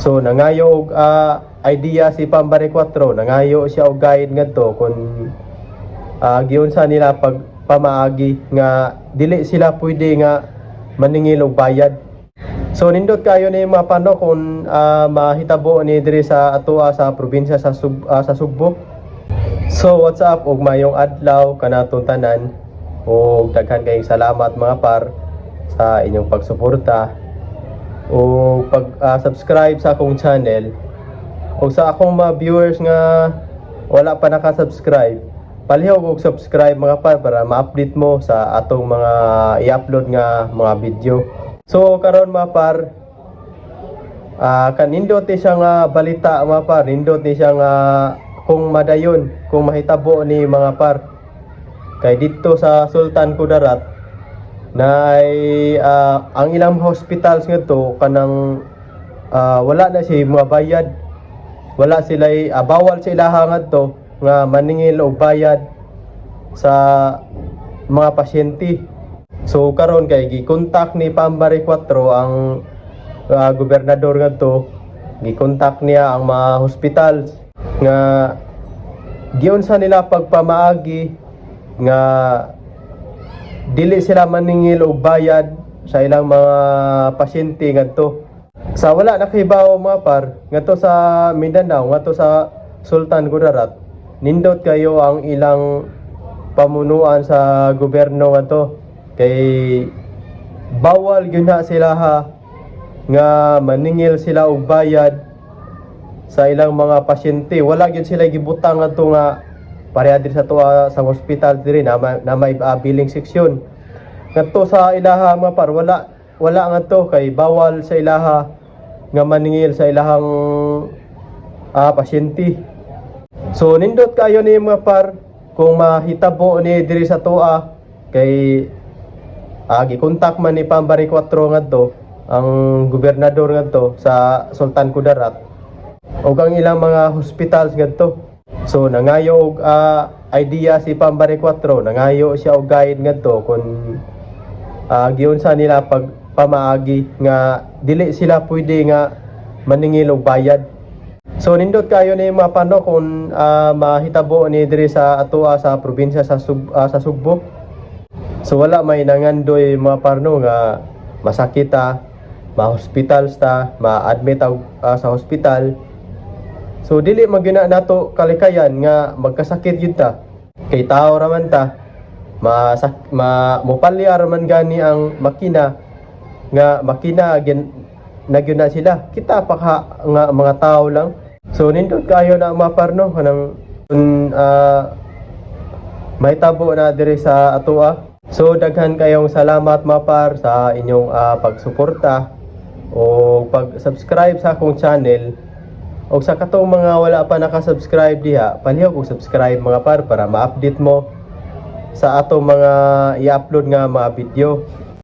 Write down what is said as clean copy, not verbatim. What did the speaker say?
So nangayo og idea si Pambare 4, nangayo siya og guide ngadto kun giunsa nila pag pamaagi nga dili sila pwede nga maningil og bayad. So nindot kayo ni mapano kung mahitabo ni diri sa atoa sa probinsya sa Sugbo. So what's up og mayong adlaw kanatong tanan og daghan kayong salamat mga par sa inyong pagsuporta o pag-subscribe sa akong channel o sa akong mga viewers nga wala pa naka-subscribe. Palihog og subscribe mga par para ma-update mo sa atong mga i-upload nga mga video. So karon mga par, kanindot ni siya nga balita mga par, nindot ni siya nga kung madayon, kung mahitabo ni mga par. Kay dito sa Sultan Kudarat na ay ang ilang hospitals nga to kanang wala na siya mga bayad. Wala sila bawal sa ilaha to nga maningil og bayad sa mga pasyente. So karon kay gi-contact ni Pambare 4 ang gobernador ngadto, gi-contact niya ang mga hospitals nga giunsa nila pagpamaagi nga dili sila maningil og bayad sa ilang mga pasyente ngadto. Sa wala nakahibaw mga par ngadto sa Mindanao, ngadto sa Sultan Kudarat, nindot kayo ang ilang pamunuan sa gobyerno ngadto. Kay bawal gyud na sila nga maningil sila og bayad sa ilang mga pasyente. Wala gyud sila gibutang ngadto nga pareha diri sa tuwa sa hospital diri na may billing section. Ngadto sa ilaha mga par wala ngadto kay bawal sa ilaha nga maningil sa ilahang pasyente. So nindot kayo ni mga par kung mahitabo ni diri sa tuwa kay gi-contact man ni Pambare 4 ngadto ang gobernador ngadto sa Sultan Kudarat ug ang ilang mga hospitals ngadto. So nangayo og idea si Pambare 4, nangayo siya og guide ngadto kun giunsa nila pag pamaagi nga dili sila pwede nga maningil og bayad. So nindot kayo ni mapano kung mahitabo ni diri sa atoa sa probinsya sa Sugbo. So wala may nangandoy mga parno nga masakit ma-hospitals ma-admit sa hospital. So dili magyuna nato kalikayan nga magkasakit yun ta. Kay tao raman ta, mopalyar man gani ang makina nga nagyuna sila. Kita pa nga mga tao lang. So nindot kayo na mga parno kanang mahitabo na diri sa atoa. So daghan kayong salamat mga par sa inyong pagsuporta o pag-subscribe sa akong channel. O sa katong mga wala pa naka-subscribe diha, palihog og subscribe mga par para ma-update mo sa atong mga i-upload nga mga video.